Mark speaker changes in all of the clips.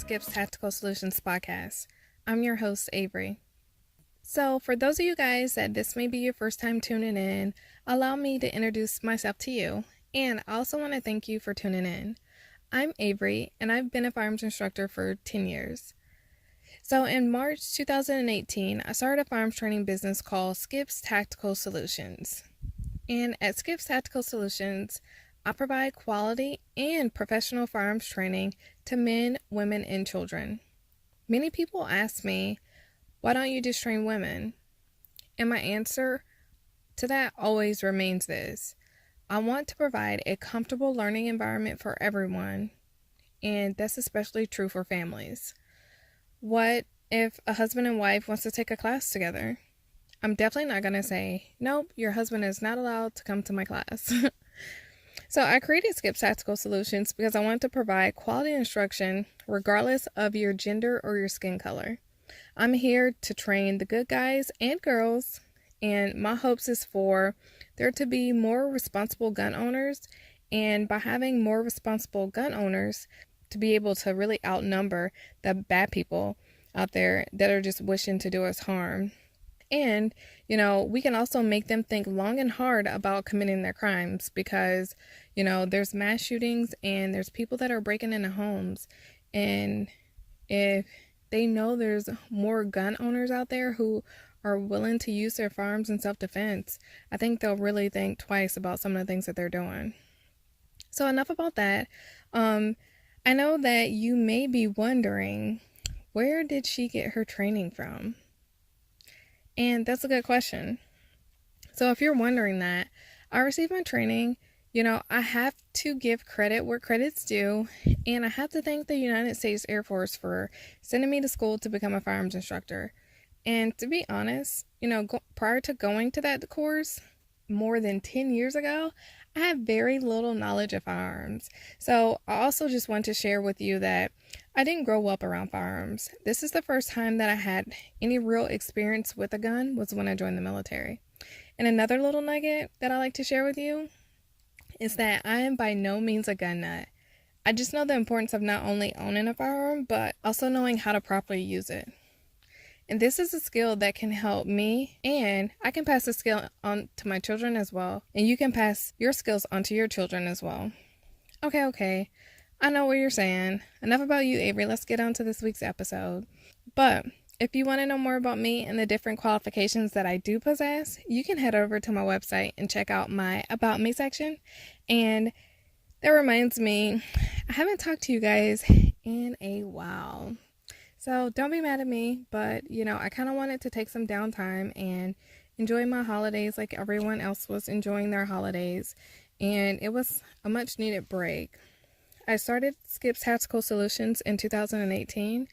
Speaker 1: Skip's Tactical Solutions podcast. I'm your host, Avery. So, for those of you guys that this may be your first time tuning in, allow me to introduce myself to you. And I also want to thank you for tuning in. I'm Avery, and I've been a firearms instructor for 10 years. So, in March 2018, I started a firearms training business called Skip's Tactical Solutions. And at Skip's Tactical Solutions, I provide quality and professional firearms training to men, women, and children. Many people ask me, why don't you just train women? And my answer to that always remains this. I want to provide a comfortable learning environment for everyone, and that's especially true for families. What if a husband and wife wants to take a class together? I'm definitely not going to say, nope, your husband is not allowed to come to my class. So I created Skip's Tactical Solutions because I want to provide quality instruction regardless of your gender or your skin color. I'm here to train the good guys and girls, and my hopes is for there to be more responsible gun owners, and by having more responsible gun owners, to be able to really outnumber the bad people out there that are just wishing to do us harm. And, we can also make them think long and hard about committing their crimes because, there's mass shootings and there's people that are breaking into homes. And if they know there's more gun owners out there who are willing to use their firearms in self-defense, I think they'll really think twice about some of the things that they're doing. So enough about that. I know that you may be wondering, where did she get her training from? And that's a good question. So if you're wondering that, I received my training. I have to give credit where credit's due, and I have to thank the United States Air Force for sending me to school to become a firearms instructor. And to be honest, prior to going to that course more than 10 years ago, I had very little knowledge of firearms. So I also just want to share with you that I didn't grow up around firearms. This is the first time that I had any real experience with a gun was when I joined the military. And another little nugget that I like to share with you is that I am by no means a gun nut. I just know the importance of not only owning a firearm, but also knowing how to properly use it. And this is a skill that can help me, and I can pass the skill on to my children as well. And you can pass your skills on to your children as well. Okay. I know what you're saying. Enough about you, Avery. Let's get on to this week's episode. But if you want to know more about me and the different qualifications that I do possess, you can head over to my website and check out my About Me section. And that reminds me, I haven't talked to you guys in a while. So don't be mad at me, but, I kind of wanted to take some downtime and enjoy my holidays like everyone else was enjoying their holidays. And it was a much needed break. I started Skip's Tactical Solutions in 2018,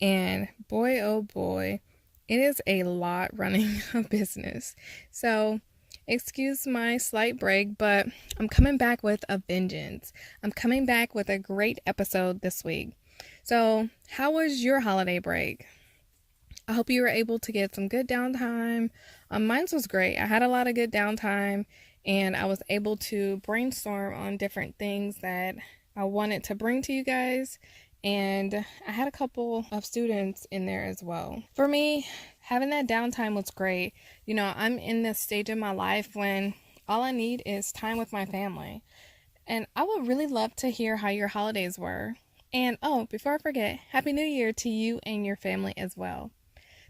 Speaker 1: and boy, oh boy, it is a lot running a business. So excuse my slight break, but I'm coming back with a vengeance. I'm coming back with a great episode this week. So how was your holiday break? I hope you were able to get some good downtime. Mine was great. I had a lot of good downtime, and I was able to brainstorm on different things that I wanted to bring to you guys, and I had a couple of students in there as well. For me, having that downtime was great. I'm in this stage of my life when all I need is time with my family, and I would really love to hear how your holidays were. And before I forget, Happy New Year to you and your family as well.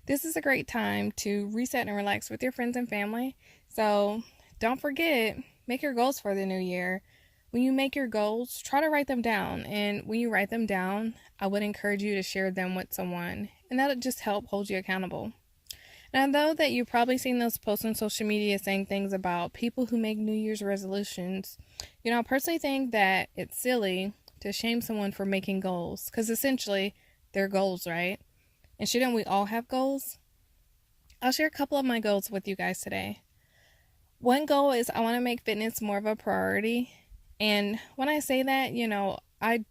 Speaker 1: This is a great time to reset and relax with your friends and family, so don't forget, make your goals for the new year. When you make your goals, try to write them down. And when you write them down, I would encourage you to share them with someone. And that'll just help hold you accountable. And I know that you've probably seen those posts on social media saying things about people who make New Year's resolutions. I personally think that it's silly to shame someone for making goals. Because essentially, they're goals, right? And shouldn't we all have goals? I'll share a couple of my goals with you guys today. One goal is I want to make fitness more of a priority. And when I say that, I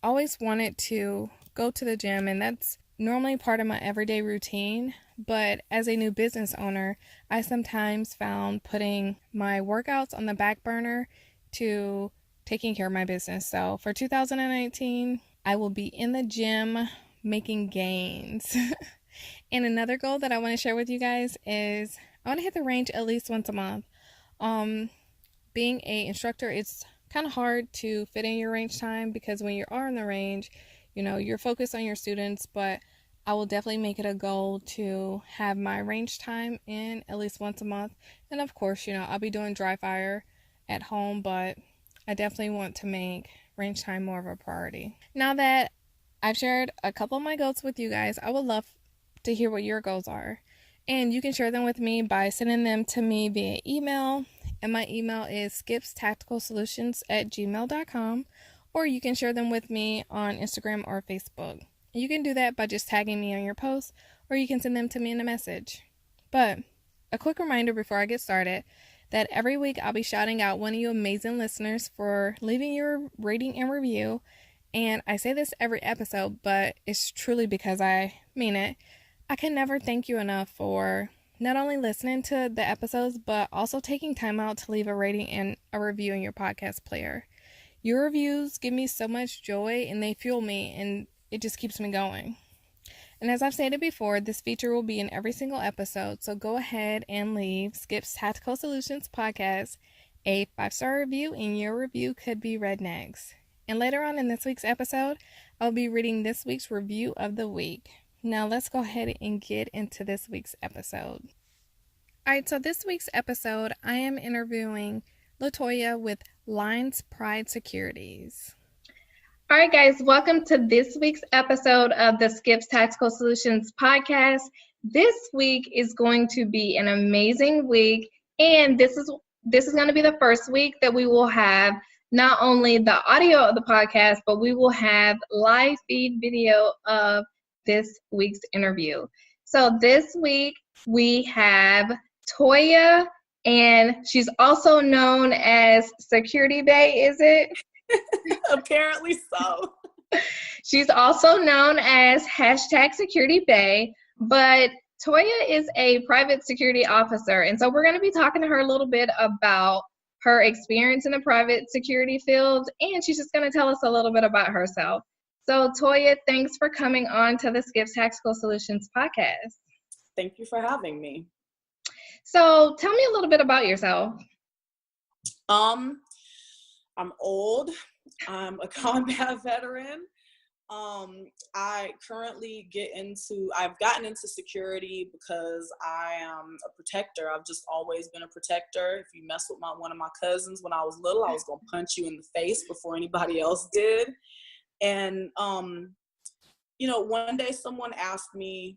Speaker 1: always wanted to go to the gym, and that's normally part of my everyday routine. But as a new business owner, I sometimes found putting my workouts on the back burner to taking care of my business. So for 2019, I will be in the gym making gains. And another goal that I want to share with you guys is I want to hit the range at least once a month. Being a instructor, it's kind of hard to fit in your range time because when you are in the range, you're focused on your students, but I will definitely make it a goal to have my range time in at least once a month. And of course, I'll be doing dry fire at home, but I definitely want to make range time more of a priority. Now that I've shared a couple of my goals with you guys, I would love to hear what your goals are. And you can share them with me by sending them to me via email. And my email is skipstacticalsolutions@gmail.com. Or you can share them with me on Instagram or Facebook. You can do that by just tagging me on your post, or you can send them to me in a message. But a quick reminder before I get started that every week I'll be shouting out one of you amazing listeners for leaving your rating and review. And I say this every episode, but it's truly because I mean it. I can never thank you enough for not only listening to the episodes, but also taking time out to leave a rating and a review in your podcast player. Your reviews give me so much joy and they fuel me, and it just keeps me going. And as I've stated before, this feature will be in every single episode, so go ahead and leave Skip's Tactical Solutions podcast a 5-star review, and your review could be read next. And later on in this week's episode, I'll be reading this week's review of the week. Now let's go ahead and get into this week's episode. Alright, so this week's episode, I am interviewing Latoya with Lions Pride Securities. Alright guys, welcome to this week's episode of the Skip's Tactical Solutions podcast. This week is going to be an amazing week, and this is going to be the first week that we will have not only the audio of the podcast, but we will have live feed video of this week's interview. So this week we have Toya, and she's also known as Security Bae, is it?
Speaker 2: Apparently so.
Speaker 1: She's also known as #Security Bae, but Toya is a private security officer, and so we're going to be talking to her a little bit about her experience in the private security field, and she's just going to tell us a little bit about herself. So Toya, thanks for coming on to the Skip's Tactical Solutions podcast.
Speaker 2: Thank you for having me.
Speaker 1: So tell me a little bit about yourself.
Speaker 2: I'm old. I'm a combat veteran. I've gotten into security because I am a protector. I've just always been a protector. If you mess with one of my cousins when I was little, I was going to punch you in the face before anybody else did. And, one day someone asked me,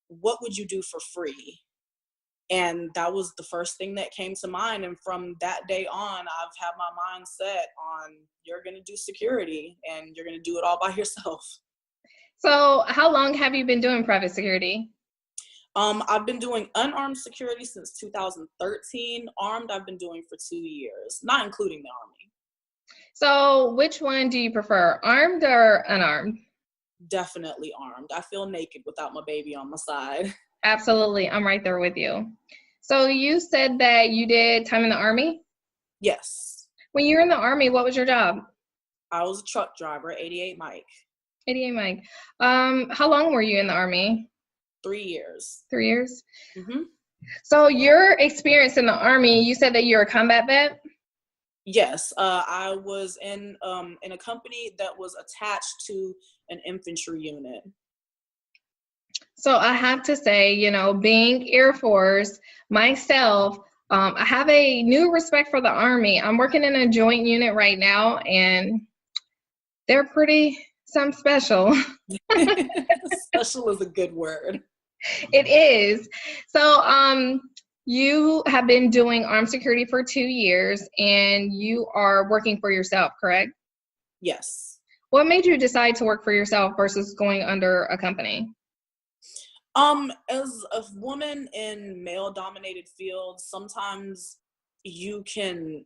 Speaker 2: what would you do for free? And that was the first thing that came to mind. And from that day on, I've had my mind set on you're going to do security and you're going to do it all by yourself.
Speaker 1: So how long have you been doing private security?
Speaker 2: I've been doing unarmed security since 2013. Armed, I've been doing for 2 years, not including the Army.
Speaker 1: So which one do you prefer, armed or unarmed?
Speaker 2: Definitely armed. I feel naked without my baby on my side.
Speaker 1: Absolutely. I'm right there with you. So you said that you did time in the Army?
Speaker 2: Yes.
Speaker 1: When you were in the Army, what was your job?
Speaker 2: I was a truck driver, 88 Mike.
Speaker 1: 88 Mike. How long were you in the Army?
Speaker 2: 3 years.
Speaker 1: 3 years?
Speaker 2: Mm-hmm.
Speaker 1: So your experience in the Army, you said that you're a combat vet?
Speaker 2: Yes. I was in a company that was attached to an infantry unit.
Speaker 1: So I have to say, being Air Force myself, I have a new respect for the Army. I'm working in a joint unit right now, and they're pretty something special.
Speaker 2: Special is a good word.
Speaker 1: It is. So you have been doing armed security for 2 years, and you are working for yourself, correct?
Speaker 2: Yes.
Speaker 1: What made you decide to work for yourself versus going under a company?
Speaker 2: As a woman in male-dominated fields, sometimes you can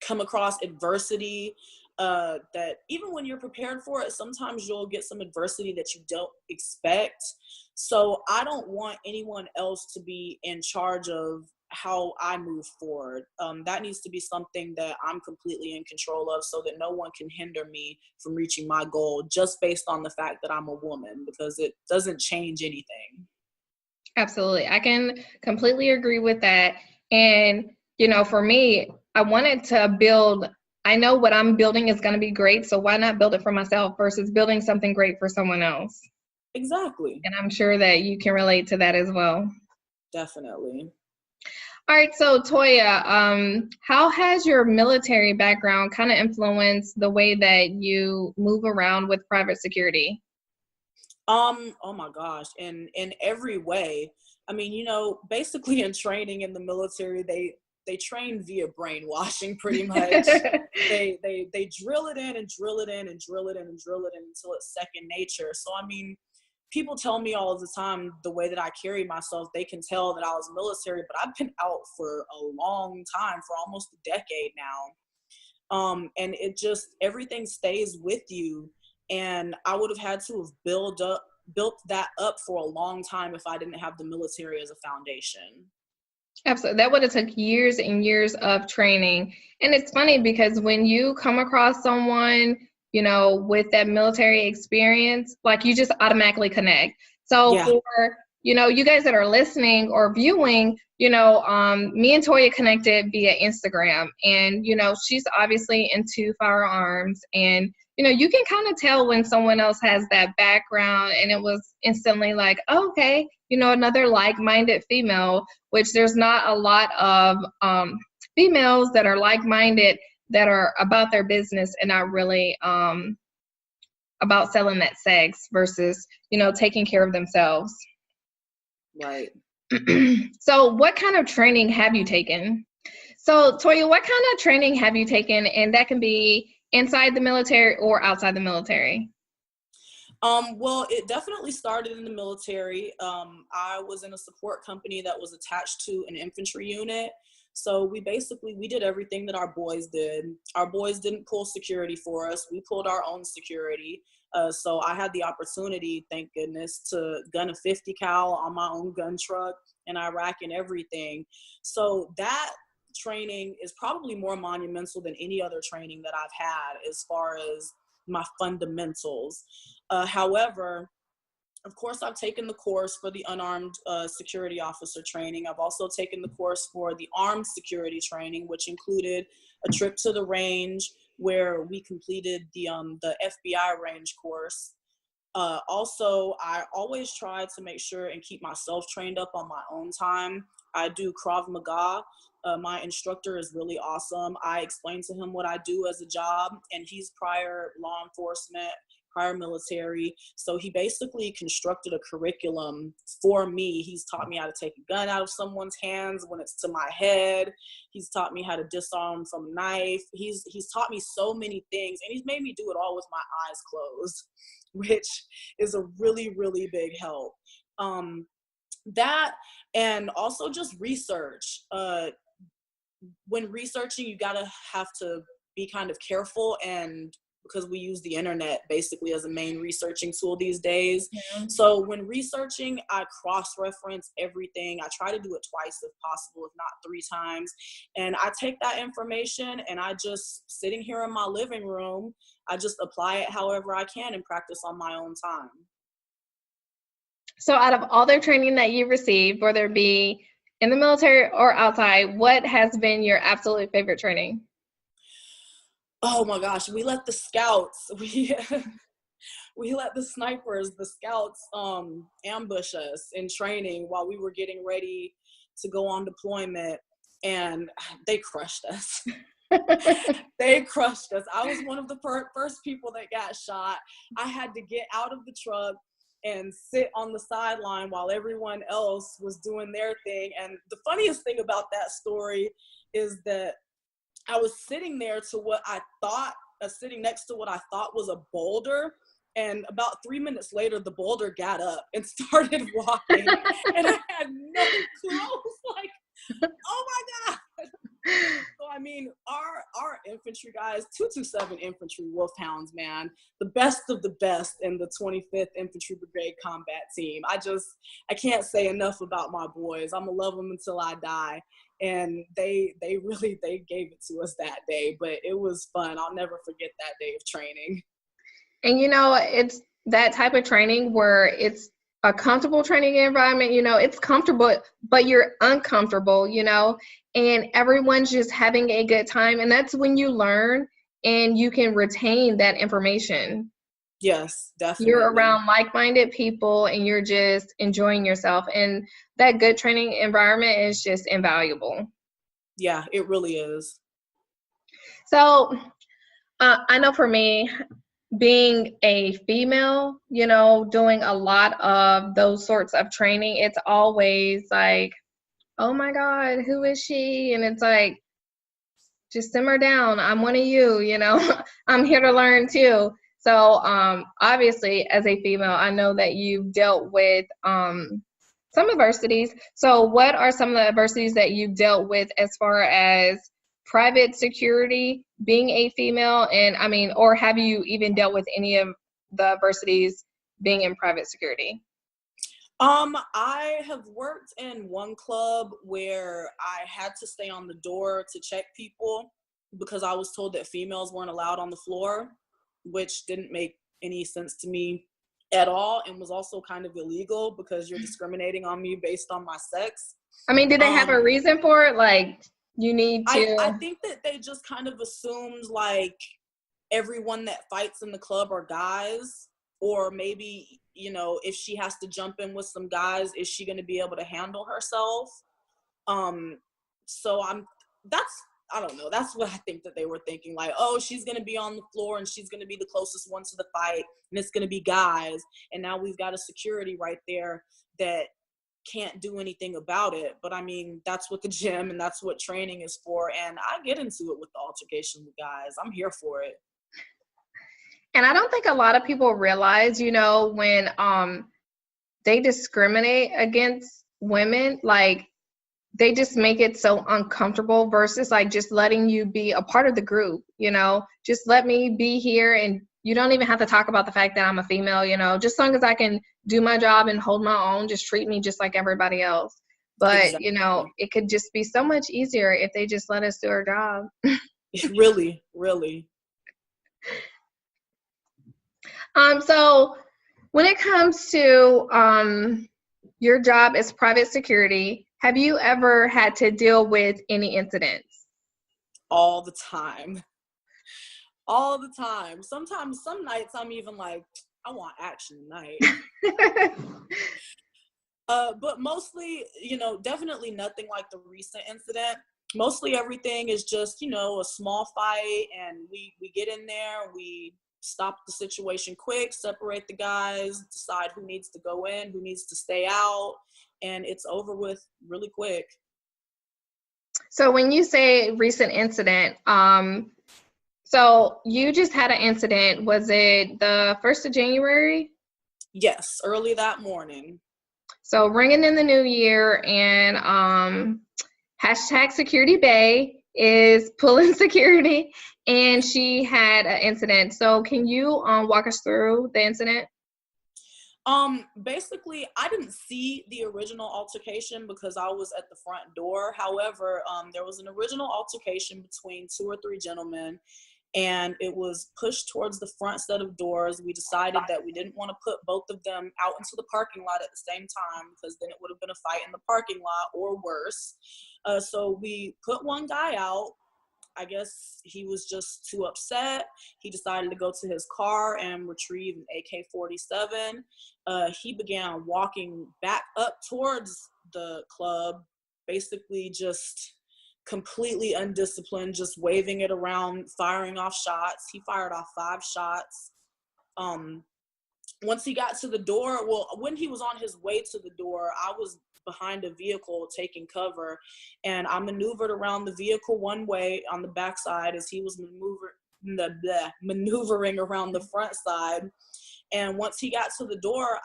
Speaker 2: come across adversity that even when you're prepared for it, sometimes you'll get some adversity that you don't expect. So I don't want anyone else to be in charge of how I move forward. That needs to be something that I'm completely in control of, so that no one can hinder me from reaching my goal just based on the fact that I'm a woman, because it doesn't change anything.
Speaker 3: Absolutely. I can completely agree with that. And, for me, I wanted to build, I know what I'm building is going to be great. So why not build it for myself versus building something great for someone else?
Speaker 2: Exactly.
Speaker 3: And I'm sure that you can relate to that as well.
Speaker 2: Definitely.
Speaker 3: All right. So Toya, how has your military background kind of influenced the way that you move around with private security?
Speaker 2: Oh my gosh, in every way. I mean, basically in training in the military, they train via brainwashing pretty much. They drill it in and drill it in and drill it in and drill it in until it's second nature. So I mean, people tell me all the time the way that I carry myself, they can tell that I was military, but I've been out for a long time, for almost a decade now. And it just, everything stays with you. And I would have had to have built that up for a long time if I didn't have the military as a foundation.
Speaker 3: Absolutely. That would have took years and years of training. And it's funny because when you come across someone, with that military experience, like you just automatically connect. So
Speaker 2: Yeah.
Speaker 3: for, you guys that are listening or viewing, me and Toya connected via Instagram, and, she's obviously into firearms, and, you can kind of tell when someone else has that background, and it was instantly like, oh, okay, another like-minded female, which there's not a lot of females that are like-minded that are about their business and not really about selling that sex versus, taking care of themselves.
Speaker 2: Right.
Speaker 3: So what kind of training have you taken? So Toya, what kind of training have you taken? And that can be inside the military or outside the military.
Speaker 2: Well, it definitely started in the military. I was in a support company that was attached to an infantry unit. So we did everything that our boys did. Our boys didn't pull security for us. We pulled our own security. So I had the opportunity, thank goodness, to gun a 50 cal on my own gun truck in Iraq and everything. So that training is probably more monumental than any other training that I've had as far as my fundamentals. However, of course, I've taken the course for the unarmed security officer training. I've also taken the course for the armed security training, which included a trip to the range where we completed the FBI range course. Also, I always try to make sure and keep myself trained up on my own time. I do Krav Maga. My instructor is really awesome. I explain to him what I do as a job, and he's prior law enforcement, prior military. So he basically constructed a curriculum for me. He's taught me how to take a gun out of someone's hands when it's to my head. He's taught me how to disarm from a knife. He's taught me so many things, and he's made me do it all with my eyes closed, which is a really, really big help. That, and also just research. When researching, you have to be kind of careful, and because we use the internet basically as a main researching tool these days. Yeah. So when researching, I cross-reference everything. I try to do it twice if possible, if not 3 times. And I take that information and I just, sitting here in my living room, I just apply it however I can and practice on my own time.
Speaker 3: So out of all their training that you received, whether it be in the military or outside, what has been your absolute favorite training?
Speaker 2: Oh my gosh, we let the scouts, we let the snipers, the scouts ambush us in training while we were getting ready to go on deployment, and they crushed us. They crushed us. I was one of the first people that got shot. I had to get out of the truck and sit on the sideline while everyone else was doing their thing. And the funniest thing about that story is that I was sitting there to what I thought, sitting next to what I thought was a boulder. And about 3 minutes later, the boulder got up and started walking. And I had no clue. I was like, oh my God. So I mean, our infantry guys, 227 infantry wolfhounds, man, the best of the best in the 25th Infantry Brigade combat team. I can't say enough about my boys. I'm gonna love them until I die. And they gave it to us that day, but it was fun. I'll never forget that day of training.
Speaker 3: And it's that type of training where it's a comfortable training environment. It's comfortable, but you're uncomfortable, and everyone's just having a good time. And that's when you learn and you can retain that information.
Speaker 2: Yes, definitely.
Speaker 3: You're around like-minded people and you're just enjoying yourself. And that good training environment is just invaluable.
Speaker 2: Yeah, it really is.
Speaker 3: So I know for me, being a female, doing a lot of those sorts of training, it's always like, oh my God, who is she? And it's like, just simmer down. I'm one of you, I'm here to learn too. So obviously, as a female, I know that you've dealt with some adversities. So what are some of the adversities that you've dealt with as far as private security, being a female, and or have you even dealt with any of the adversities being in private security?
Speaker 2: I have worked in one club where I had to stay on the door to check people because I was told that females weren't allowed on the floor, which didn't make any sense to me at all and was also kind of illegal because you're discriminating on me based on my sex.
Speaker 3: Did they have a reason for it? Like, you need to...
Speaker 2: I think that they just kind of assumed like everyone that fights in the club are guys, or maybe, if she has to jump in with some guys, is she going to be able to handle herself? So I don't know. That's what I think that they were thinking. Like, oh, she's going to be on the floor and she's going to be the closest one to the fight and it's going to be guys. And now we've got a security right there that can't do anything about it. But that's what the gym and that's what training is for. And I get into it with the altercation with guys. I'm here for it.
Speaker 3: And I don't think a lot of people realize, when they discriminate against women, like, they just make it so uncomfortable versus like just letting you be a part of the group, just let me be here and you don't even have to talk about the fact that I'm a female, just as long as I can do my job and hold my own, just treat me just like everybody else. But,
Speaker 2: Exactly.
Speaker 3: It could just be so much easier if they just let us do our job.
Speaker 2: Really, really.
Speaker 3: So when it comes to your job as private security, have you ever had to deal with any incidents?
Speaker 2: All the time. All the time. Sometimes, some nights I'm even like, I want action tonight. But mostly, definitely nothing like the recent incident. Mostly everything is just, a small fight, and we get in there, we stop the situation quick, separate the guys, decide who needs to go in, who needs to stay out, and it's over with really quick.
Speaker 3: So when you say recent incident, so you just had an incident. Was it the 1st of January?
Speaker 2: Yes, early that morning.
Speaker 3: So ringing in the new year, and hashtag Security Bay is pulling security, and she had an incident. So can you walk us through the incident?
Speaker 2: Basically, I didn't see the original altercation because I was at the front door. However, there was an original altercation between 2 or 3 gentlemen, and it was pushed towards the front set of doors. We decided that we didn't want to put both of them out into the parking lot at the same time because then it would have been a fight in the parking lot or worse. So we put one guy out. I guess he was just too upset. He decided to go to his car and retrieve an AK-47. He began walking back up towards the club, basically just completely undisciplined, just waving it around, firing off shots. He fired off 5 shots. Once he got to the door, when he was on his way to the door, I was behind a vehicle taking cover, and I maneuvered around the vehicle one way on the backside as he was maneuvering around the front side. And once he got to the door,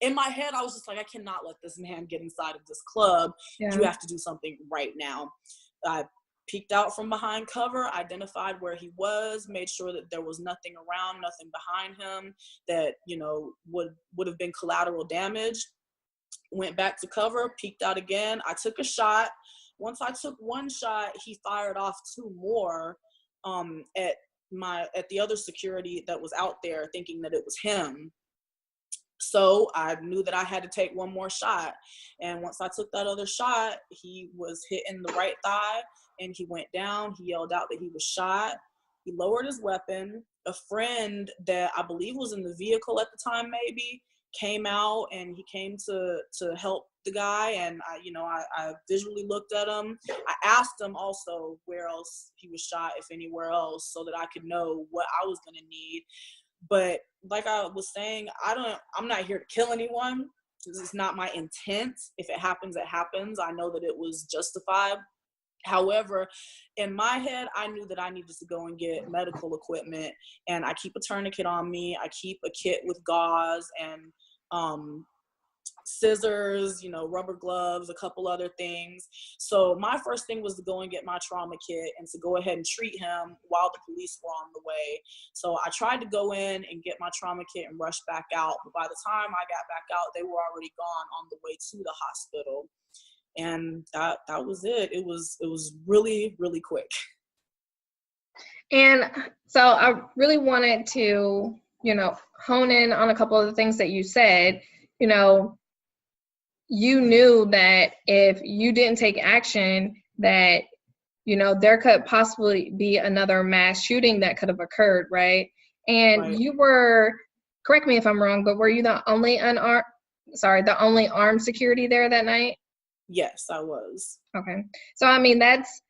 Speaker 2: in my head, I was just like, I cannot let this man get inside of this club. Yeah. You have to do something right now. I peeked out from behind cover, identified where he was, made sure that there was nothing around, nothing behind him that, you know, would have been collateral damage. Went back to cover, peeked out again. I took a shot. Once I took one shot, he fired off two more at the other security that was out there, thinking that it was him. So I knew that I had to take one more shot. And once I took that other shot, he was hit in the right thigh and he went down. He yelled out that he was shot. He lowered his weapon. A friend that I believe was in the vehicle at the time maybe came out, and he came to help the guy. And I visually looked at him. I asked him also where else he was shot, if anywhere else, so that I could know what I was going to need. But like I was saying, I'm not here to kill anyone. This is not my intent. If it happens, it happens. I know that it was justified. However, in my head, I knew that I needed to go and get medical equipment, and I keep a tourniquet on me. I keep a kit with gauze and scissors, rubber gloves, a couple other things. So my first thing was to go and get my trauma kit and to go ahead and treat him while the police were on the way. So I tried to go in and get my trauma kit and rush back out. But by the time I got back out, they were already gone on the way to the hospital. And that was it. It was really, really quick.
Speaker 3: And so I really wanted to, hone in on a couple of the things that you said. You knew that if you didn't take action, that, there could possibly be another mass shooting that could have occurred, right? And
Speaker 2: Right.
Speaker 3: You were, correct me if I'm wrong, but were you the only armed security there that night?
Speaker 2: Yes, I was.
Speaker 3: Okay. So, I mean, that's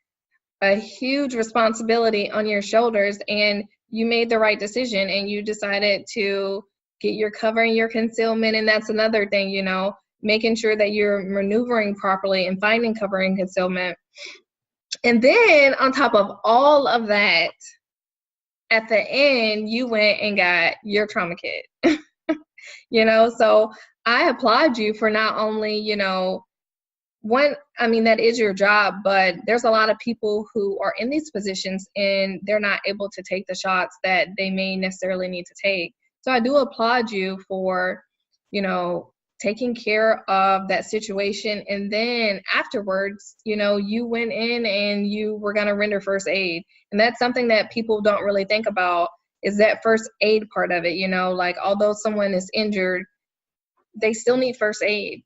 Speaker 3: a huge responsibility on your shoulders, and you made the right decision, and you decided to get your cover and your concealment. And that's another thing, making sure that you're maneuvering properly and finding cover and concealment. And then on top of all of that, at the end, you went and got your trauma kit. So I applaud you for not only, that is your job, but there's a lot of people who are in these positions and they're not able to take the shots that they may necessarily need to take. So I do applaud you for, taking care of that situation. And then afterwards, you went in and you were going to render first aid. And that's something that people don't really think about, is that first aid part of it. Like, although someone is injured, they still need first aid.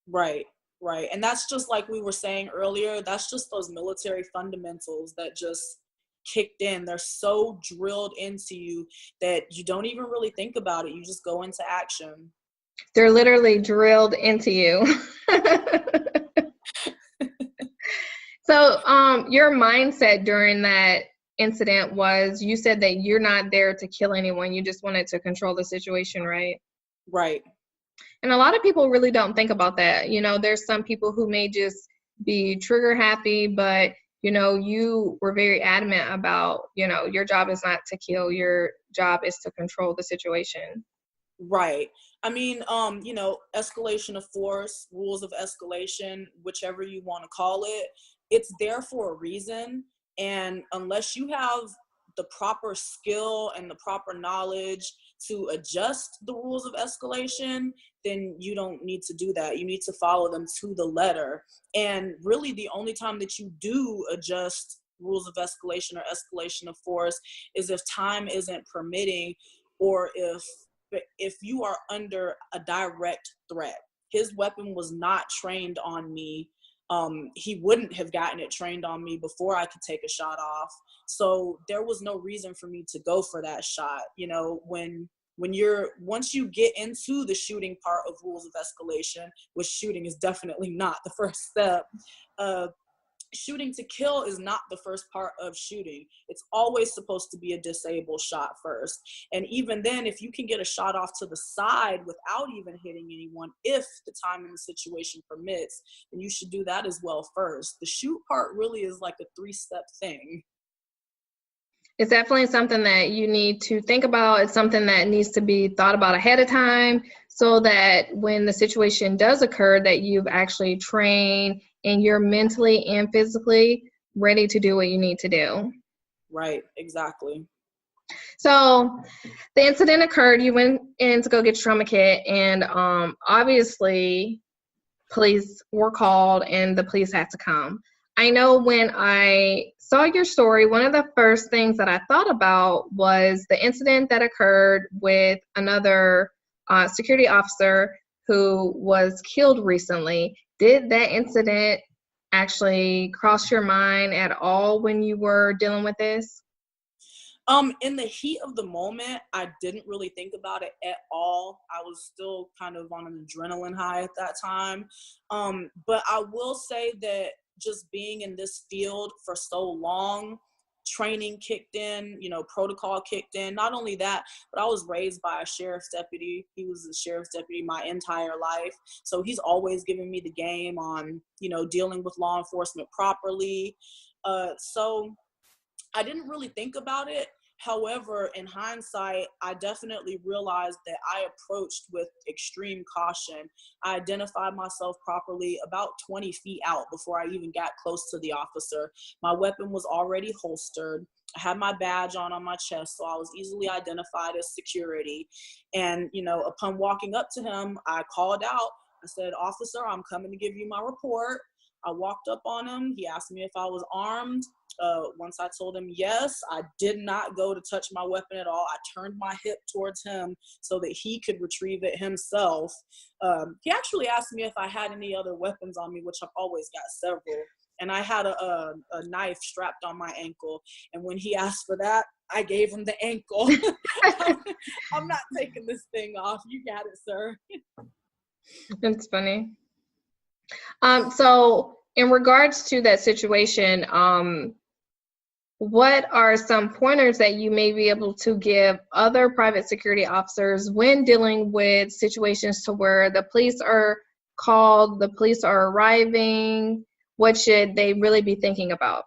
Speaker 2: Right. And that's just like we were saying earlier, that's just those military fundamentals that just kicked in. They're so drilled into you that you don't even really think about it. You just go into action.
Speaker 3: They're literally drilled into you. So your mindset during that incident was, you said that you're not there to kill anyone. You just wanted to control the situation, right?
Speaker 2: Right.
Speaker 3: And a lot of people really don't think about that. There's some people who may just be trigger happy, but, you were very adamant about, your job is not to kill, your job is to control the situation.
Speaker 2: Right. I mean, escalation of force, rules of escalation, whichever you want to call it, it's there for a reason. And unless you have the proper skill and the proper knowledge to adjust the rules of escalation, then you don't need to do that. You need to follow them to the letter. And really the only time that you do adjust rules of escalation or escalation of force is if time isn't permitting, or if you are under a direct threat. His weapon was not trained on me. He wouldn't have gotten it trained on me before I could take a shot off. So there was no reason for me to go for that shot. Once you get into the shooting part of rules of escalation, which shooting is definitely not the first step, shooting to kill is not the first part of shooting. It's always supposed to be a disable shot first. And even then, if you can get a shot off to the side without even hitting anyone, if the time and the situation permits, then you should do that as well first. The shoot part really is like a 3-step thing.
Speaker 3: It's definitely something that you need to think about. It's something that needs to be thought about ahead of time, so that when the situation does occur, that you've actually trained and you're mentally and physically ready to do what you need to do.
Speaker 2: Right, exactly.
Speaker 3: So the incident occurred, you went in to go get your trauma kit, and obviously police were called and the police had to come. I know when I saw your story, one of the first things that I thought about was the incident that occurred with another security officer who was killed recently. Did that incident actually cross your mind at all when you were dealing with this?
Speaker 2: In the heat of the moment, I didn't really think about it at all. I was still kind of on an adrenaline high at that time. But I will say that just being in this field for so long, training kicked in, protocol kicked in. Not only that, but I was raised by a sheriff's deputy. He was a sheriff's deputy my entire life. So he's always given me the game on, dealing with law enforcement properly. So I didn't really think about it. However, in hindsight, I definitely realized that I approached with extreme caution. I identified myself properly about 20 feet out before I even got close to the officer. My weapon was already holstered. I had my badge on my chest, so I was easily identified as security. And, upon walking up to him, I called out. I said, "Officer, I'm coming to give you my report." I walked up on him. He asked me if I was armed. Once I told him yes, I did not go to touch my weapon at all. I turned my hip towards him so that he could retrieve it himself. He actually asked me if I had any other weapons on me, which I've always got several. And I had a knife strapped on my ankle. And when he asked for that, I gave him the ankle. I'm not taking this thing off. You got it, sir.
Speaker 3: That's funny. So in regards to that situation, what are some pointers that you may be able to give other private security officers when dealing with situations to where the police are called, the police are arriving? What should they really be thinking about?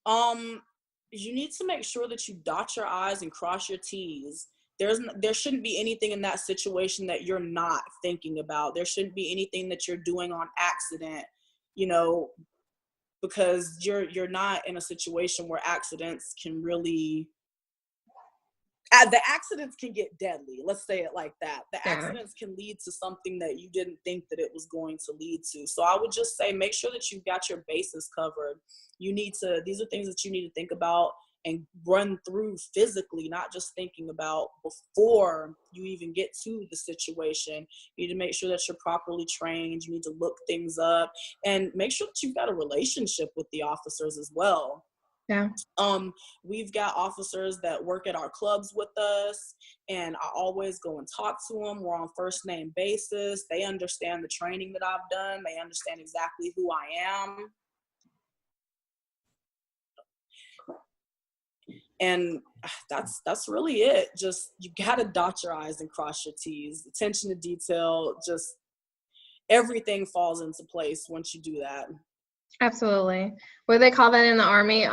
Speaker 2: You need to make sure that you dot your I's and cross your T's. There shouldn't be anything in that situation that you're not thinking about. There shouldn't be anything that you're doing on accident, because you're not in a situation where accidents can really the accidents can get deadly. Let's say it like that. The accidents can lead to something that you didn't think that it was going to lead to. So I would just say, make sure that you've got your bases covered. These are things that you need to think about and run through physically, not just thinking about before you even get to the situation. You need to make sure that you're properly trained. You need to look things up and make sure that you've got a relationship with the officers as well.
Speaker 3: Yeah.
Speaker 2: We've got officers that work at our clubs with us, and I always go and talk to them. We're on first name basis. They understand the training that I've done. They understand exactly who I am. And that's really it. Just, you gotta dot your I's and cross your T's. Attention to detail, just everything falls into place once you do that.
Speaker 3: Absolutely. What do they call that in the Army?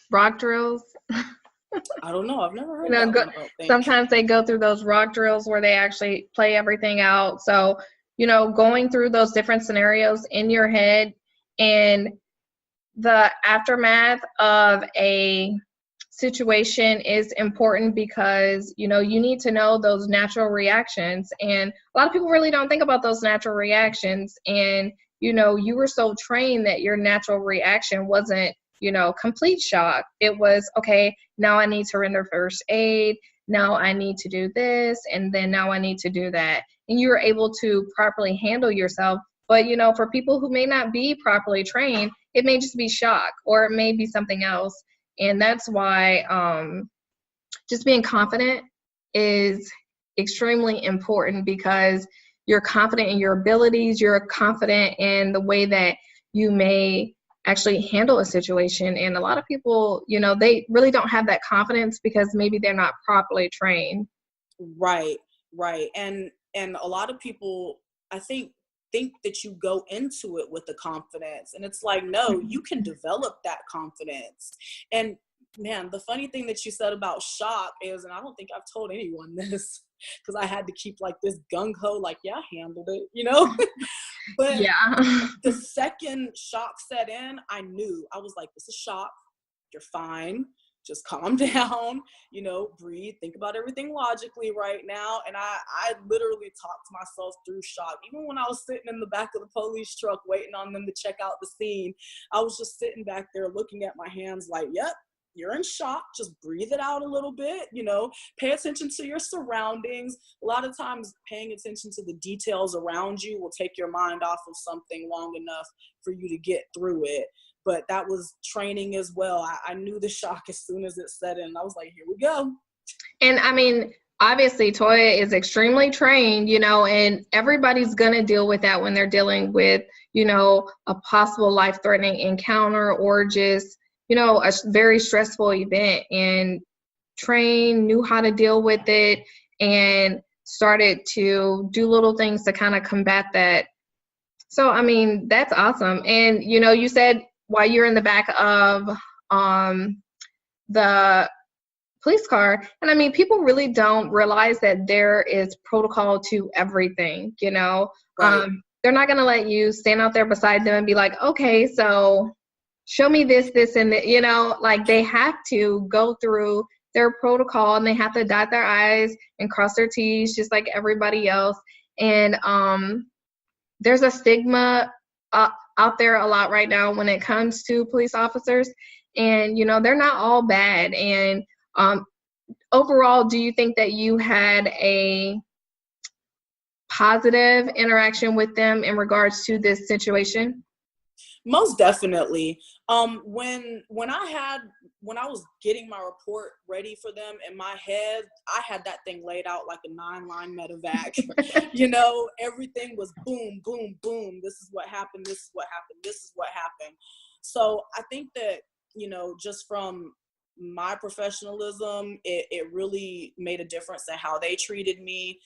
Speaker 3: Rock drills?
Speaker 2: I don't know. I've never heard that one, I don't think.
Speaker 3: Sometimes they go through those rock drills where they actually play everything out. So, going through those different scenarios in your head and the aftermath of a situation is important because, you need to know those natural reactions. And a lot of people really don't think about those natural reactions. And, you were so trained that your natural reaction wasn't, complete shock. It was, okay, now I need to render first aid. Now I need to do this. And then now I need to do that. And you were able to properly handle yourself. But, for people who may not be properly trained, it may just be shock or it may be something else. And that's why just being confident is extremely important, because you're confident in your abilities, you're confident in the way that you may actually handle a situation. And a lot of people, they really don't have that confidence because maybe they're not properly trained.
Speaker 2: Right. And a lot of people, I think that you go into it with the confidence, and it's like, no, you can develop that confidence. And man, the funny thing that you said about shock is, and I don't think I've told anyone this because I had to keep like this gung-ho, like, yeah, I handled it, But
Speaker 3: Yeah.
Speaker 2: the second shock set in, I knew. I was like, this is shock. You're fine. Just calm down, breathe, think about everything logically right now. And I literally talked myself through shock. Even when I was sitting in the back of the police truck waiting on them to check out the scene, I was just sitting back there looking at my hands like, yep, you're in shock. Just breathe it out a little bit, pay attention to your surroundings. A lot of times paying attention to the details around you will take your mind off of something long enough for you to get through it. But that was training as well. I knew the shock as soon as it set in. I was like, here we go.
Speaker 3: And I mean, obviously Toya is extremely trained, and everybody's going to deal with that when they're dealing with, a possible life-threatening encounter or just, a very stressful event. And knew how to deal with it and started to do little things to kind of combat that. So, I mean, that's awesome. And, you said while you're in the back of the police car, and I mean, people really don't realize that there is protocol to everything,
Speaker 2: Right.
Speaker 3: They're not going to let you stand out there beside them and be like, okay, so show me this, and that, like they have to go through their protocol and they have to dot their I's and cross their T's just like everybody else. And there's a stigma out there a lot right now when it comes to police officers, and they're not all bad. And overall, do you think that you had a positive interaction with them in regards to this situation?
Speaker 2: Most definitely. When I was getting my report ready for them in my head, I had that thing laid out like a 9-line medevac. Everything was boom, boom, boom. This is what happened. This is what happened. This is what happened. So I think that, just from my professionalism, it really made a difference in how they treated me.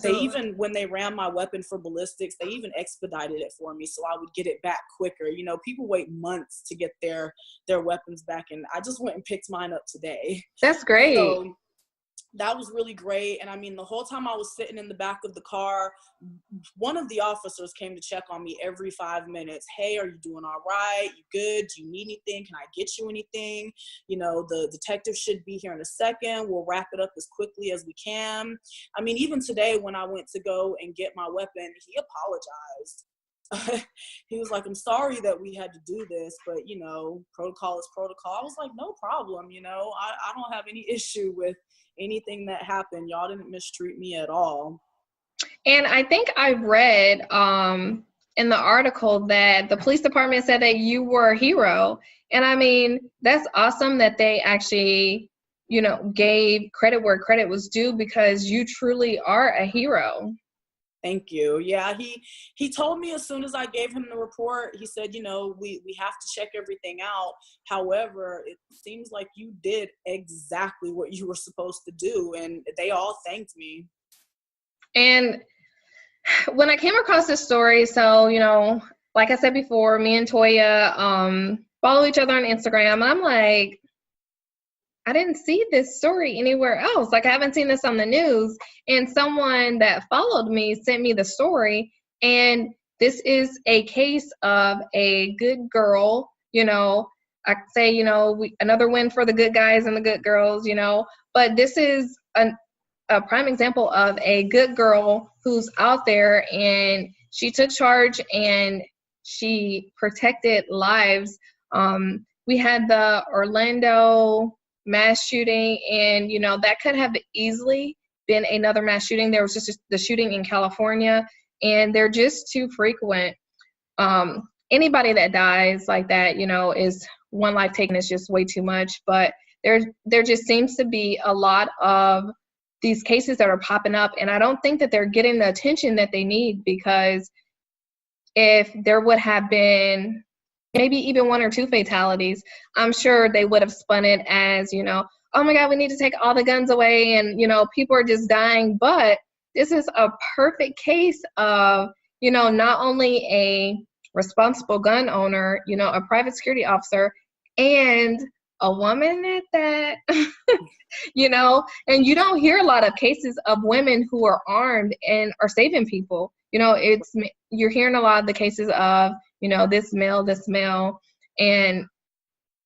Speaker 2: They even, when they ran my weapon for ballistics, they even expedited it for me so I would get it back quicker. People wait months to get their weapons back, and I just went and picked mine up today.
Speaker 3: That's great.
Speaker 2: So that was really great. And I mean, the whole time I was sitting in the back of the car, one of the officers came to check on me every 5 minutes. Hey, are you doing all right? You good? Do you need anything? Can I get you anything? The detective should be here in a second. We'll wrap it up as quickly as we can. I mean, even today when I went to go and get my weapon, he apologized. He was like, I'm sorry that we had to do this, but protocol is protocol. I was like, no problem. I don't have any issue with anything that happened. Y'all didn't mistreat me at all.
Speaker 3: And I think I read in the article that the police department said that you were a hero. And I mean, that's awesome that they actually, gave credit where credit was due, because you truly are a hero.
Speaker 2: Thank you. Yeah, he told me as soon as I gave him the report, he said, we have to check everything out. However, it seems like you did exactly what you were supposed to do. And they all thanked me.
Speaker 3: And when I came across this story, so, like I said before, me and Toya follow each other on Instagram. And I'm like, I didn't see this story anywhere else. Like, I haven't seen this on the news. And someone that followed me sent me the story. And this is a case of a good girl, I could say, another win for the good guys and the good girls, but this is a prime example of a good girl who's out there, and she took charge and she protected lives. We had the Orlando mass shooting, and that could have easily been another mass shooting. There was just the shooting in California, and they're just too frequent. Anybody that dies like that, is one life taken is just way too much. But there just seems to be a lot of these cases that are popping up, and I don't think that they're getting the attention that they need, because if there would have been maybe even 1 or 2 fatalities, I'm sure they would have spun it as, oh my God, we need to take all the guns away, and, people are just dying. But this is a perfect case of, not only a responsible gun owner, a private security officer, and a woman at that. You know, and you don't hear a lot of cases of women who are armed and are saving people. You know, you're hearing a lot of the cases of, you know, this male, and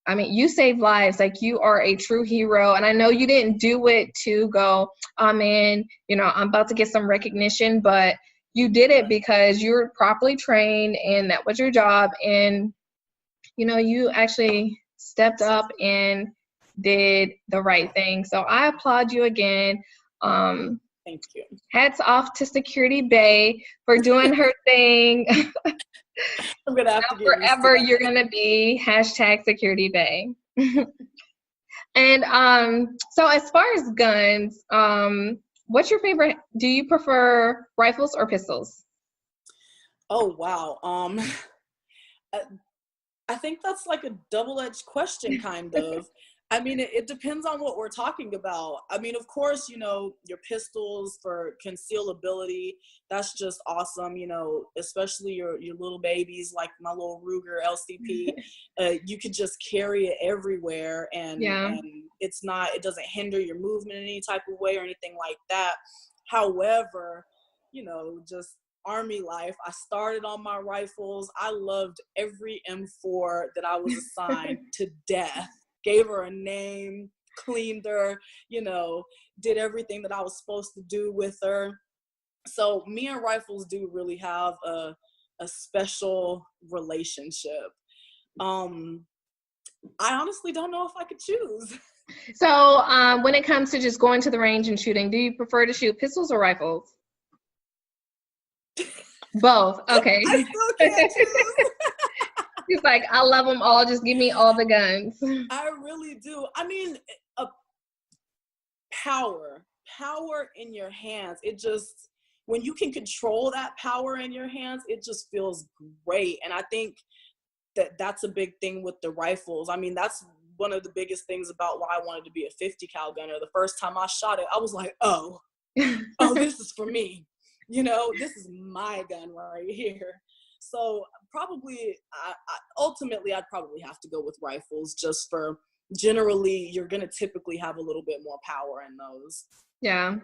Speaker 3: I mean, you save lives. Like, you are a true hero. And I know you didn't do it to go, oh man, you know, I'm about to get some recognition, but you did it because you were properly trained and that was your job. And, you know, you actually stepped up and did the right thing. So I applaud you again.
Speaker 2: Thank you.
Speaker 3: Hats off to Security Bay for doing her thing.
Speaker 2: I'm gonna have to get
Speaker 3: forever
Speaker 2: used to
Speaker 3: you're gonna be #Security Bay. And so as far as guns, what's your favorite? Do you prefer rifles or pistols?
Speaker 2: Oh wow. I think that's like a double-edged question, kind of. I mean, it depends on what we're talking about. I mean, of course, you know, your pistols for concealability, that's just awesome, you know, especially your little babies, like my little Ruger LCP. You could just carry it everywhere, and it doesn't hinder your movement in any type of way or anything like that. However, you know, just Army life, I started on my rifles. I loved every M4 that I was assigned to death. Gave her a name, cleaned her, you know, did everything that I was supposed to do with her. So me and rifles do really have a special relationship. I honestly don't know if I could choose.
Speaker 3: So when it comes to just going to the range and shooting, do you prefer to shoot pistols or rifles? Both. Okay.
Speaker 2: I still can't choose.
Speaker 3: He's like, I love them all. Just give me all the guns.
Speaker 2: I really do. I mean, power in your hands. It just, when you can control that power in your hands, it just feels great. And I think that's a big thing with the rifles. I mean, that's one of the biggest things about why I wanted to be a 50 cal gunner. The first time I shot it, I was like, oh, this is for me. You know, this is my gun right here. So probably, ultimately, I'd probably have to go with rifles, just for generally, you're going to typically have a little bit more power in those.
Speaker 3: Yeah.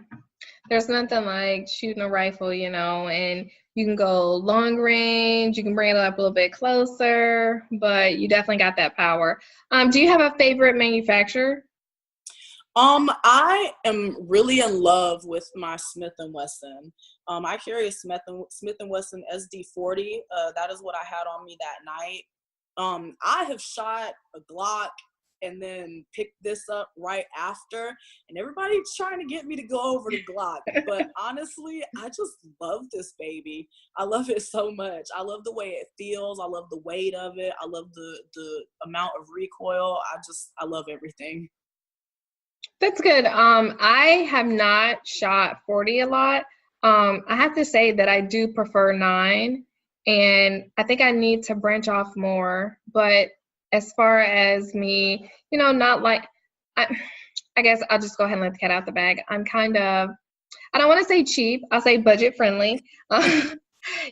Speaker 3: There's nothing like shooting a rifle, you know, and you can go long range, you can bring it up a little bit closer, but you definitely got that power. Do you have a favorite manufacturer?
Speaker 2: I am really in love with my Smith & Wesson. I carry a Smith & Wesson SD40. That is what I had on me that night. I have shot a Glock and then picked this up right after, and everybody's trying to get me to go over to Glock. But honestly, I just love this baby. I love it so much. I love the way it feels. I love the weight of it. I love the amount of recoil. I love everything.
Speaker 3: That's good. I have not shot 40 a lot. I have to say that I do prefer 9, and I think I need to branch off more. But as far as me, you know, not like, I guess I'll just go ahead and let the cat out the bag. I'm kind of, I don't want to say cheap, I'll say budget friendly.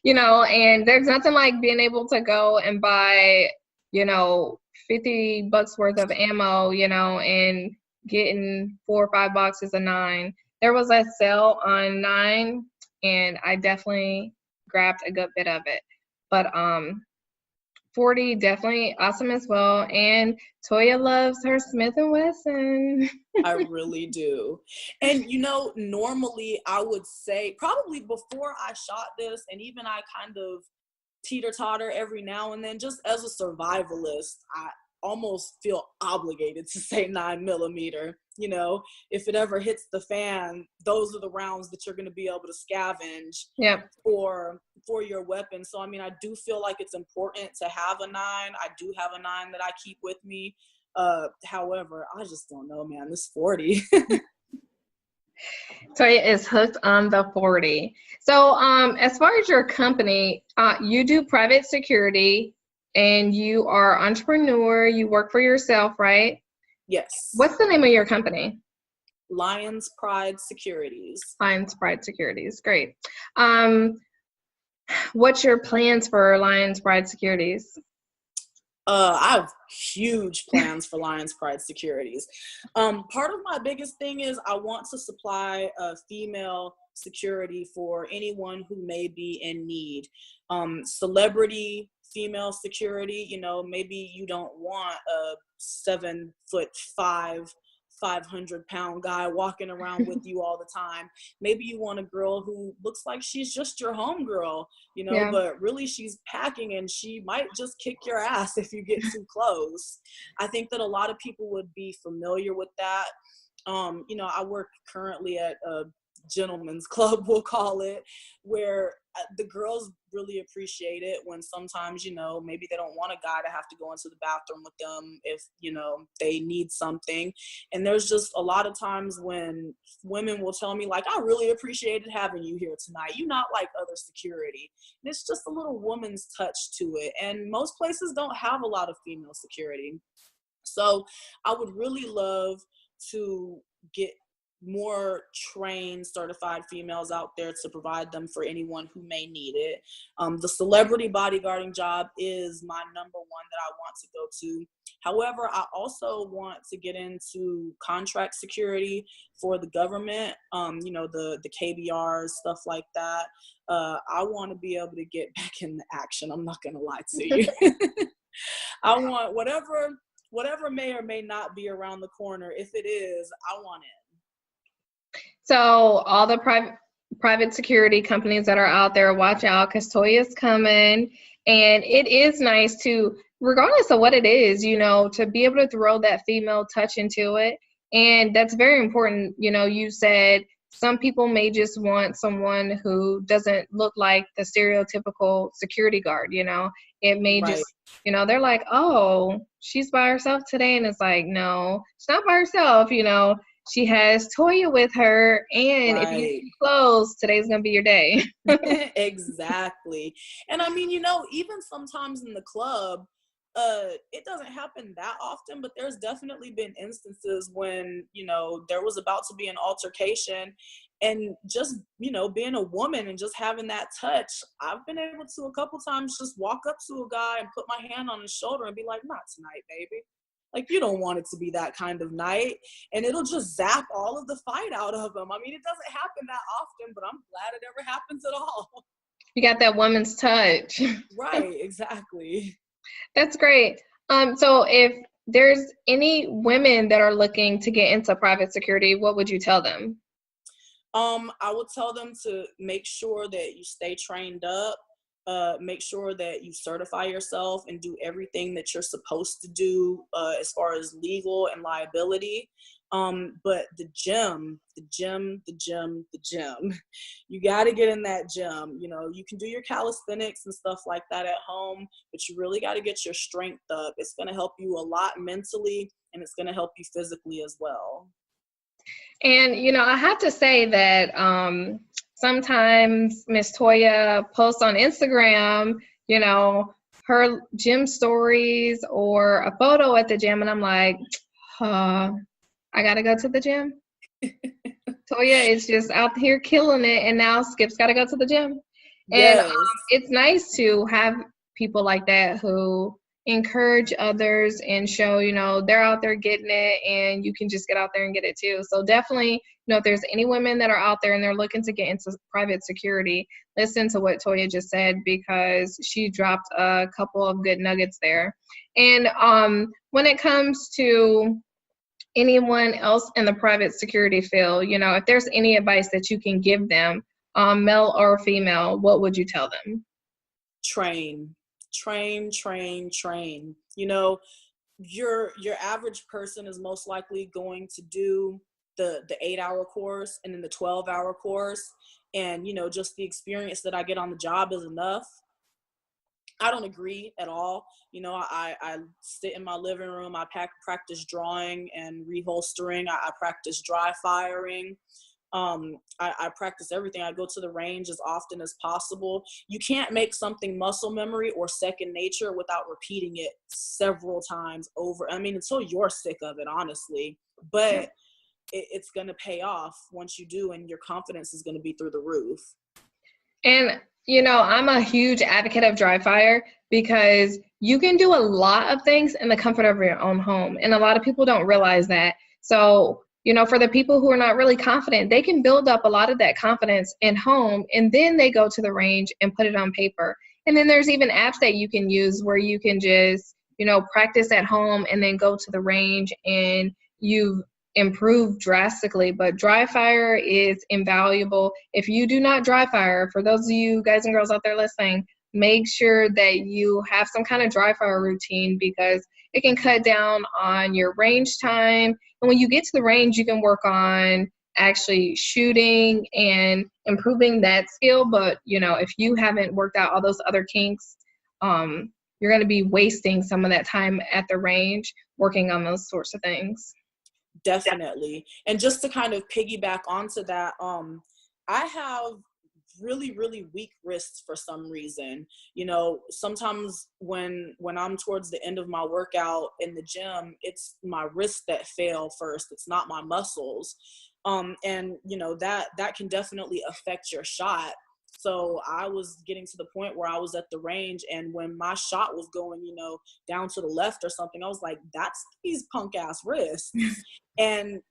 Speaker 3: You know, and there's nothing like being able to go and buy, you know, $50 worth of ammo, you know, and getting 4 or 5 boxes of 9. There was a sale on 9, and I definitely grabbed a good bit of it. But 40 definitely awesome as well. And Toya loves her Smith & Wesson.
Speaker 2: I really do. And you know, normally I would say probably before I shot this, and even I kind of teeter-totter every now and then, just as a survivalist, I almost feel obligated to say 9mm. You know, if it ever hits the fan, those are the rounds that you're going to be able to scavenge for your weapon. So I mean, I do feel like it's important to have a 9. I do have a 9 that I keep with me. However, I just don't know, man, this 40.
Speaker 3: Toya is hooked on the 40. So as far as your company, you do private security, and you are entrepreneur, you work for yourself, right?
Speaker 2: Yes.
Speaker 3: What's the name of your company?
Speaker 2: Lions Pride Securities.
Speaker 3: Lions Pride Securities, great. What's your plans for Lions Pride Securities?
Speaker 2: I have huge plans for Lions Pride Securities. Part of my biggest thing is I want to supply female security for anyone who may be in need. Celebrity female security, you know, maybe you don't want a 7'5", 500-pound guy walking around with you all the time. Maybe you want a girl who looks like she's just your homegirl, you know,
Speaker 3: Yeah.
Speaker 2: but really she's packing and she might just kick your ass if you get too close. I think that a lot of people would be familiar with that. You know, I work currently at a gentleman's club, we'll call it, where the girls really appreciate it when sometimes, you know, maybe they don't want a guy to have to go into the bathroom with them if, you know, they need something. And there's just a lot of times when women will tell me, like, I really appreciated having you here tonight. You're not like other security. And it's just a little woman's touch to it. And most places don't have a lot of female security. So I would really love to get more trained, certified females out there to provide them for anyone who may need it. The celebrity bodyguarding job is my number one that I want to go to. However, I also want to get into contract security for the government, you know, the KBRs, stuff like that. I want to be able to get back in the action. I'm not going to lie to you. I want whatever may or may not be around the corner. If it is, I want it.
Speaker 3: So all the private security companies that are out there, watch out, because Toya's coming. And it is nice to, regardless of what it is, you know, to be able to throw that female touch into it. And that's very important. You know, you said some people may just want someone who doesn't look like the stereotypical security guard, you know. It may
Speaker 2: Right.
Speaker 3: just, you know, they're like, oh, she's by herself today. And it's like, no, she's not by herself, you know. She has Toya with her, and if you get too close, today's gonna be your day.
Speaker 2: Exactly. And I mean, you know, even sometimes in the club, it doesn't happen that often, but there's definitely been instances when, you know, there was about to be an altercation, and just, you know, being a woman and just having that touch, I've been able to a couple times just walk up to a guy and put my hand on his shoulder and be like, not tonight, baby. Like, you don't want it to be that kind of night. And it'll just zap all of the fight out of them. I mean, it doesn't happen that often, but I'm glad it ever happens at all.
Speaker 3: You got that woman's touch.
Speaker 2: Right, exactly.
Speaker 3: That's great. So if there's any women that are looking to get into private security, what would you tell them?
Speaker 2: I would tell them to make sure that you stay trained up. Make sure that you certify yourself and do everything that you're supposed to do as far as legal and liability. But the gym, you got to get in that gym. You know, you can do your calisthenics and stuff like that at home, but you really got to get your strength up. It's going to help you a lot mentally, and it's going to help you physically as well.
Speaker 3: And, you know, I have to say that sometimes Miss Toya posts on Instagram, you know, her gym stories or a photo at the gym, and I'm like, I got to go to the gym. Toya is just out here killing it, and now Skip's got to go to the gym.
Speaker 2: Yes.
Speaker 3: And it's nice to have people like that who encourage others and show, you know, they're out there getting it, and you can just get out there and get it too. So definitely, you know, if there's any women that are out there and they're looking to get into private security, listen to what Toya just said, because she dropped a couple of good nuggets there. And when it comes to anyone else in the private security field, you know, if there's any advice that you can give them, male or female, what would you tell them?
Speaker 2: Train. You know, your average person is most likely going to do the 8-hour course and then the 12-hour course. And, you know, just the experience that I get on the job is enough. I don't agree at all. You know, I sit in my living room, I practice drawing and reholstering. I practice dry firing. I practice everything. I go to the range as often as possible. You can't make something muscle memory or second nature without repeating it several times over. I mean, until you're sick of it, honestly. But it's going to pay off once you do, and your confidence is going to be through the roof.
Speaker 3: And, you know, I'm a huge advocate of dry fire. because you can do a lot of things in the comfort of your own home. And a lot of people don't realize that. So, you know, for the people who are not really confident, they can build up a lot of that confidence in home, and then they go to the range and put it on paper. And then there's even apps that you can use where you can just, you know, practice at home and then go to the range, and you've improved drastically. But dry fire is invaluable. If you do not dry fire, for those of you guys and girls out there listening, make sure that you have some kind of dry fire routine, because it can cut down on your range time. And when you get to the range, you can work on actually shooting and improving that skill. But, you know, if you haven't worked out all those other kinks, you're going to be wasting some of that time at the range working on those sorts of things.
Speaker 2: Definitely. And just to kind of piggyback onto that, I have really weak wrists for some reason. You know, sometimes when I'm towards the end of my workout in the gym, it's my wrists that fail first. It's not my muscles. And you know, that can definitely affect your shot. So I was getting to the point where I was at the range, and when my shot was going, you know, down to the left or something, I was like, that's these punk ass wrists. And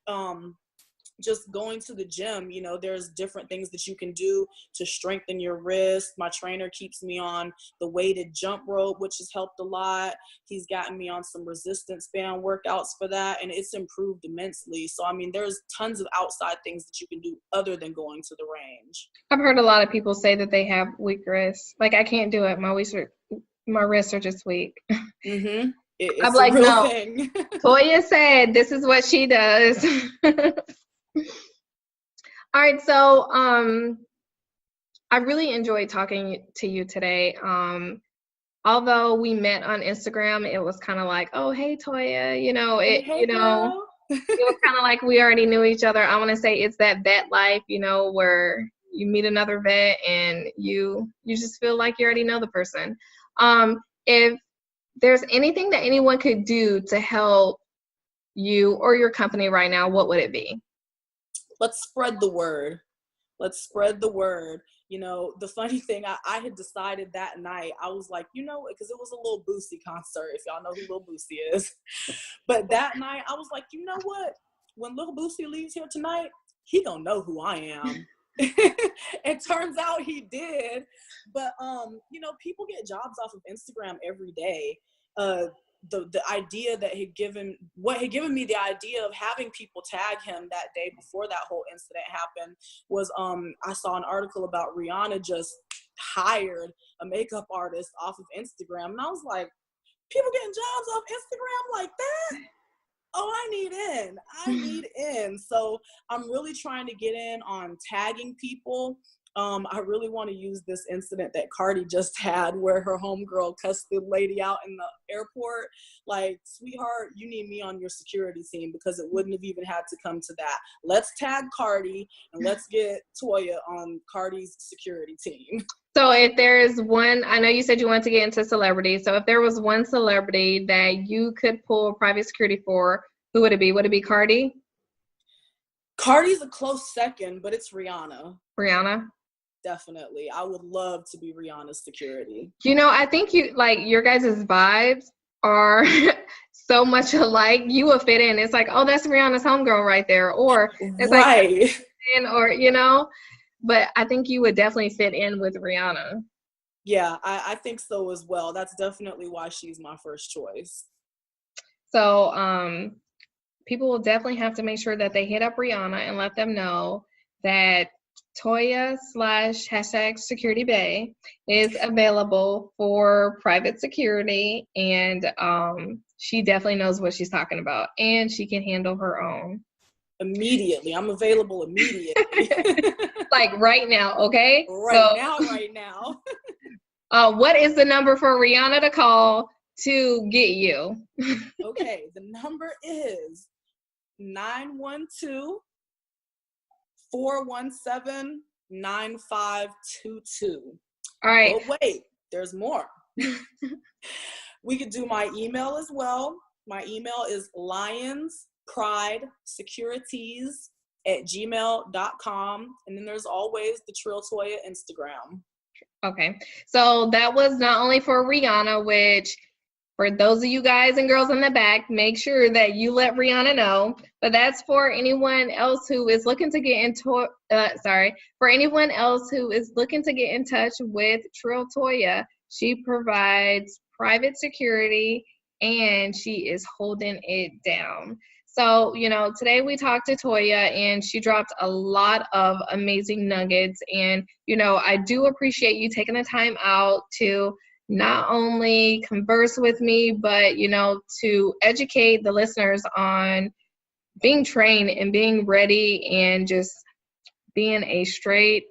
Speaker 2: just going to the gym, you know, there's different things that you can do to strengthen your wrist. My trainer keeps me on the weighted jump rope, which has helped a lot. He's gotten me on some resistance band workouts for that, and it's improved immensely. So, I mean, there's tons of outside things that you can do other than going to the range.
Speaker 3: I've heard a lot of people say that they have weak wrists. Like, I can't do it. My wrists are just weak.
Speaker 2: Mm-hmm. It's
Speaker 3: I'm like,
Speaker 2: a real
Speaker 3: no.
Speaker 2: thing.
Speaker 3: Toya said this is what she does. All right, so I really enjoyed talking to you today. Although we met on Instagram, it was kind of like, oh, hey, Toya, you know,
Speaker 2: Hey, girl.
Speaker 3: it was kind of like we already knew each other. I want to say it's that vet life, you know, where you meet another vet and you just feel like you already know the person. If there's anything that anyone could do to help you or your company right now, what would it be?
Speaker 2: Let's spread the word. Let's spread the word. You know, the funny thing, I had decided that night, I was like, you know, because it was a Lil Boosie concert, if y'all know who Lil Boosie is. But that night, I was like, you know what? When Lil Boosie leaves here tonight, he gonna know who I am. It turns out he did. But, you know, people get jobs off of Instagram every day. The idea that had given me the idea of having people tag him that day before that whole incident happened was I saw an article about Rihanna just hired a makeup artist off of Instagram, and I was like, people getting jobs off Instagram like that? Oh, I need in. So I'm really trying to get in on tagging people. I really want to use this incident that Cardi just had where her homegirl cussed the lady out in the airport. Like, sweetheart, you need me on your security team, because it wouldn't have even had to come to that. Let's tag Cardi and let's get Toya on Cardi's security team.
Speaker 3: So if there's one, I know you said you wanted to get into celebrity. So if there was one celebrity that you could pull private security for, who would it be? Would it be Cardi?
Speaker 2: Cardi's a close second, but it's Rihanna.
Speaker 3: Rihanna?
Speaker 2: Definitely. I would love to be Rihanna's security.
Speaker 3: You know, I think your guys' vibes are so much alike. You will fit in. It's like, oh, that's Rihanna's homegirl right there. Or it's
Speaker 2: right.
Speaker 3: Like, or, you know, but I think you would definitely fit in with Rihanna.
Speaker 2: Yeah, I think so as well. That's definitely why she's my first choice.
Speaker 3: So people will definitely have to make sure that they hit up Rihanna and let them know that Toya / Security Bay is available for private security, and she definitely knows what she's talking about, and she can handle her own.
Speaker 2: Immediately. I'm available immediately.
Speaker 3: Like right now, okay?
Speaker 2: Right now.
Speaker 3: What is the number for Rihanna to call to get you?
Speaker 2: Okay, the number is 912-417-9522.
Speaker 3: All right.
Speaker 2: But wait, there's more. We could do my email as well. My email is Lions Pride Securities @gmail.com. And then there's always the Trill Toya Instagram.
Speaker 3: Okay. So that was not only for Rihanna, which for those of you guys and girls in the back, make sure that you let Rihanna know. But that's for anyone else who is looking to get into, for anyone else who is looking to get in touch with Trill Toya. She provides private security and she is holding it down. So, today we talked to Toya and she dropped a lot of amazing nuggets. And, I do appreciate you taking the time out to not only converse with me, but, to educate the listeners on being trained and being ready and just being a straight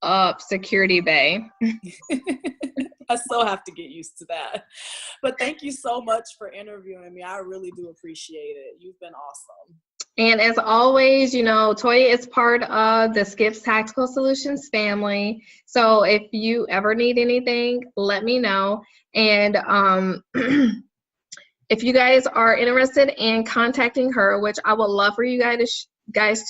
Speaker 3: up security bae.
Speaker 2: I still have to get used to that. But thank you so much for interviewing me. I really do appreciate it. You've been awesome.
Speaker 3: And as always, Toya is part of the Skips Tactical Solutions family. So if you ever need anything, let me know. And if you guys are interested in contacting her, which I would love for you guys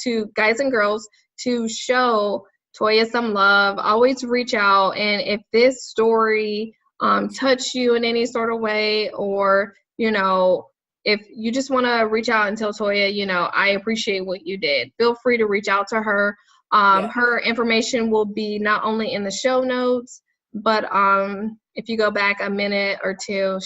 Speaker 3: and girls to show Toya some love, always reach out. And if this story touched you in any sort of way, or if you just want to reach out and tell Toya, I appreciate what you did, feel free to reach out to her. Her information will be not only in the show notes, but if you go back a minute or two,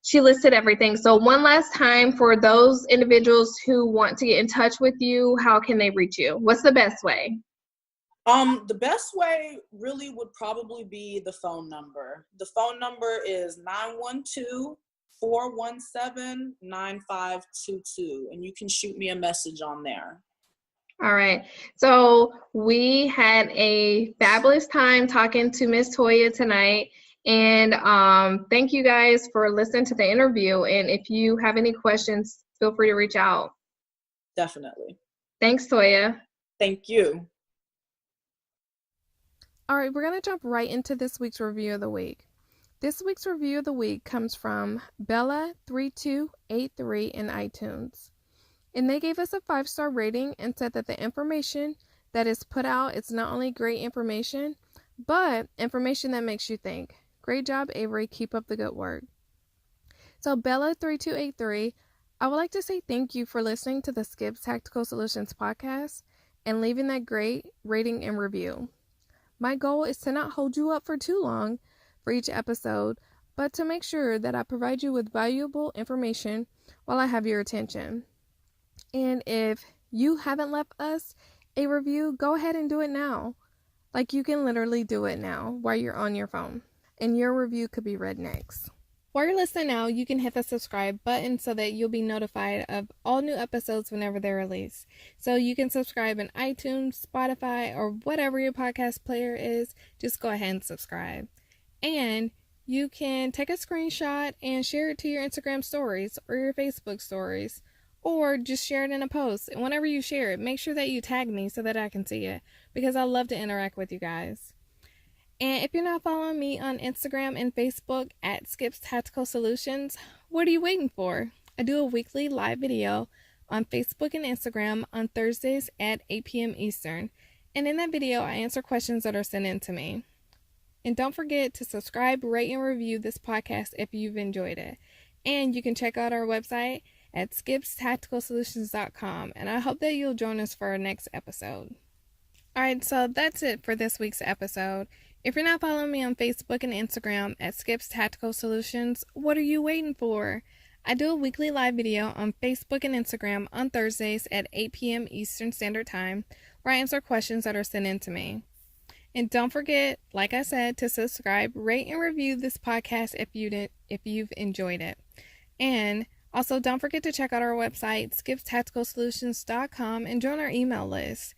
Speaker 3: she listed everything. So one last time, for those individuals who want to get in touch with you, how can they reach you? What's the best way?
Speaker 2: The best way really would probably be the phone number. The phone number is 912-417-9522, and you can shoot me a message on there.
Speaker 3: All right. So we had a fabulous time talking to Miss Toya tonight. And thank you guys for listening to the interview. And if you have any questions, feel free to reach out.
Speaker 2: Definitely.
Speaker 3: Thanks, Toya.
Speaker 2: Thank you.
Speaker 1: All right, we're going to jump right into this week's review of the week. This week's review of the week comes from Bella3283 in iTunes. And they gave us a 5-star rating and said that the information that is put out is not only great information, but information that makes you think. Great job, Avery. Keep up the good work. So Bella3283, I would like to say thank you for listening to the Skips Tactical Solutions podcast and leaving that great rating and review. My goal is to not hold you up for too long for each episode, but to make sure that I provide you with valuable information while I have your attention. And if you haven't left us a review, go ahead and do it now. Like, you can literally do it now while you're on your phone, and your review could be read next. While you're listening now, you can hit the subscribe button so that you'll be notified of all new episodes whenever they're released. So you can subscribe in iTunes, Spotify, or whatever your podcast player is. Just go ahead and subscribe. And you can take a screenshot and share it to your Instagram stories or your Facebook stories, or just share it in a post. And whenever you share it, make sure that you tag me so that I can see it, because I love to interact with you guys. And if you're not following me on Instagram and Facebook at Skips Tactical Solutions, what are you waiting for? I do a weekly live video on Facebook and Instagram on Thursdays at 8 p.m. Eastern. And in that video, I answer questions that are sent in to me. And don't forget to subscribe, rate, and review this podcast if you've enjoyed it. And you can check out our website at skipstacticalsolutions.com. And I hope that you'll join us for our next episode. Alright, so that's it for this week's episode. If you're not following me on Facebook and Instagram at Skips Tactical Solutions, what are you waiting for? I do a weekly live video on Facebook and Instagram on Thursdays at 8 p.m. Eastern Standard Time, where I answer questions that are sent in to me. And don't forget, like I said, to subscribe, rate, and review this podcast if you've enjoyed it. And also, don't forget to check out our website, skipstacticalsolutions.com, and join our email list.